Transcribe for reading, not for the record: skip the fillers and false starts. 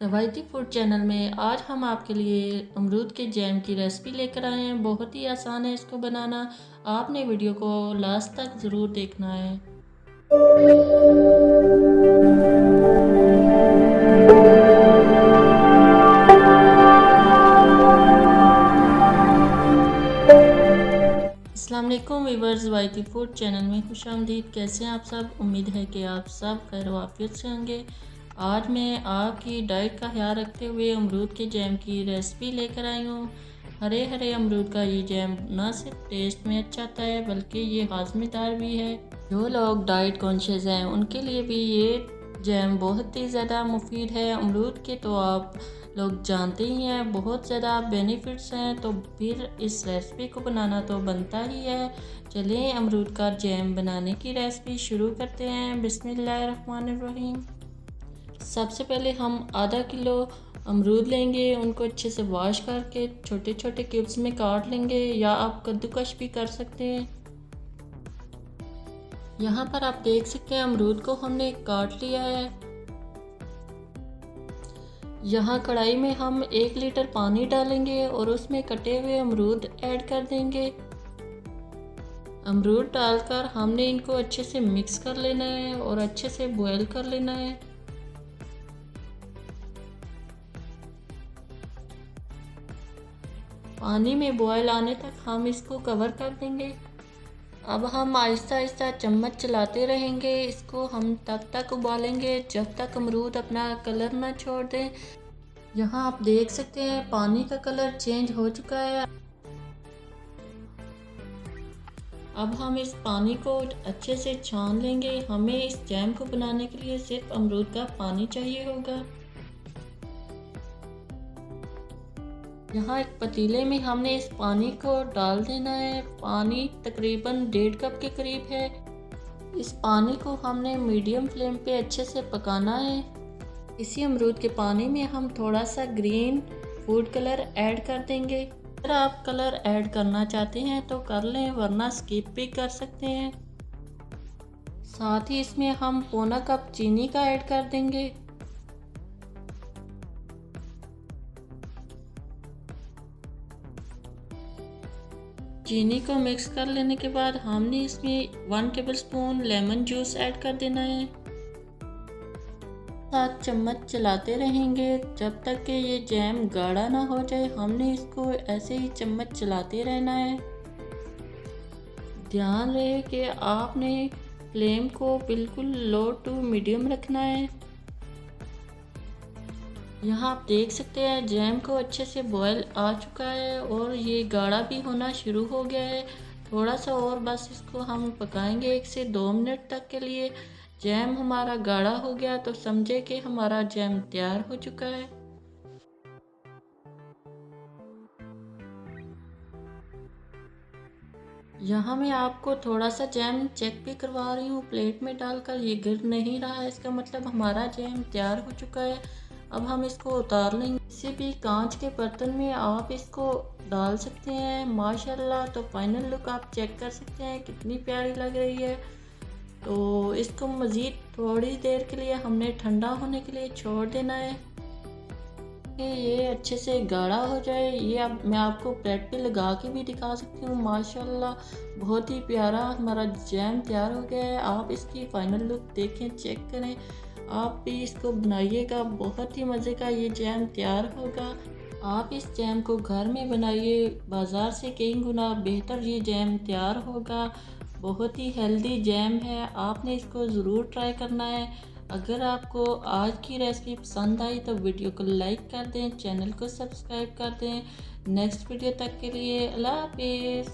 रवायती food channel में आज हम आपके लिए अमरूद के जैम की रेसिपी लेकर आए हैं। बहुत ही आसान है इसको बनाना। आपने वीडियो को लास्ट तक ज़रूर देखना है। अस्सलाम वालेकुम वीवर्स, रवायती फूड चैनल में खुशामदीद। कैसे हैं आप सब? उम्मीद है कि आप सब खैर वाफियत से होंगे। आज मैं आपकी डाइट का ख्याल रखते हुए अमरूद के जैम की रेसिपी लेकर आई हूँ। हरे हरे अमरूद का ये जैम न सिर्फ टेस्ट में अच्छा आता है बल्कि ये हाजमेदार भी है। जो लोग डाइट कॉन्शियस हैं उनके लिए भी ये जैम बहुत ही ज़्यादा मुफीद है। अमरूद के तो आप लोग जानते ही हैं बहुत ज़्यादा बेनिफिट्स हैं, तो फिर इस रेसिपी को बनाना तो बनता ही है। चलिए अमरूद का जैम बनाने की रेसिपी शुरू करते हैं। बिस्मिल्लाहिर्रहमानिर्रहीम। सबसे पहले हम आधा किलो अमरूद लेंगे। उनको अच्छे से वॉश करके छोटे छोटे क्यूब्स में काट लेंगे, या आप कद्दूकश भी कर सकते हैं। यहाँ पर आप देख सकते हैं अमरूद को हमने काट लिया है। यहाँ कढ़ाई में हम 1 लीटर पानी डालेंगे और उसमें कटे हुए अमरूद ऐड कर देंगे। अमरूद डालकर हमने इनको अच्छे से मिक्स कर लेना है और अच्छे से बॉयल कर लेना है। पानी में बॉयल आने तक हम इसको कवर कर देंगे। अब हम आहिस्ता आहिस्ता चम्मच चलाते रहेंगे। इसको हम तब तक उबालेंगे जब तक अमरूद अपना कलर ना छोड़ दे। यहाँ आप देख सकते हैं पानी का कलर चेंज हो चुका है। अब हम इस पानी को अच्छे से छान लेंगे। हमें इस जैम को बनाने के लिए सिर्फ अमरूद का पानी चाहिए होगा। यहाँ एक पतीले में हमने इस पानी को डाल देना है। पानी तकरीबन 1.5 कप के करीब है। इस पानी को हमने मीडियम फ्लेम पे अच्छे से पकाना है। इसी अमरूद के पानी में हम थोड़ा सा ग्रीन फूड कलर ऐड कर देंगे। अगर आप कलर ऐड करना चाहते हैं तो कर लें, वरना स्किप भी कर सकते हैं। साथ ही इसमें हम पौना कप चीनी का ऐड कर देंगे। चीनी को मिक्स कर लेने के बाद हमने इसमें 1 टेबलस्पून लेमन जूस ऐड कर देना है। साथ चम्मच चलाते रहेंगे जब तक कि ये जैम गाढ़ा ना हो जाए। हमने इसको ऐसे ही चम्मच चलाते रहना है। ध्यान रहे कि आपने फ्लेम को बिल्कुल लो टू मीडियम रखना है। यहाँ आप देख सकते हैं जैम को अच्छे से बॉयल आ चुका है और ये गाढ़ा भी होना शुरू हो गया है। थोड़ा सा और बस इसको हम पकाएंगे 1 से 2 मिनट तक के लिए। जैम हमारा गाढ़ा हो गया तो समझे कि हमारा जैम तैयार हो चुका है। यहाँ मैं आपको थोड़ा सा जैम चेक भी करवा रही हूँ प्लेट में डालकर। ये गिर नहीं रहा है, इसका मतलब हमारा जैम तैयार हो चुका है। अब हम इसको उतार लेंगे। किसी भी कांच के बर्तन में आप इसको डाल सकते हैं। माशाल्लाह, तो फाइनल लुक आप चेक कर सकते हैं कितनी प्यारी लग रही है। तो इसको मज़ीद थोड़ी देर के लिए हमने ठंडा होने के लिए छोड़ देना है कि ये अच्छे से गाढ़ा हो जाए। ये अब मैं आपको प्लेट पे लगा के भी दिखा सकती हूँ। माशाल्लाह, बहुत ही प्यारा हमारा जैम तैयार हो गया है। आप इसकी फ़ाइनल लुक देखें, चेक करें। आप भी इसको बनाइएगा, बहुत ही मज़े का ये जैम तैयार होगा। आप इस जैम को घर में बनाइए, बाज़ार से कई गुना बेहतर ये जैम तैयार होगा। बहुत ही हेल्दी जैम है, आपने इसको ज़रूर ट्राई करना है। अगर आपको आज की रेसिपी पसंद आई तो वीडियो को लाइक कर दें, चैनल को सब्सक्राइब कर दें। नेक्स्ट वीडियो तक के लिए अल्लाह हाफिज़।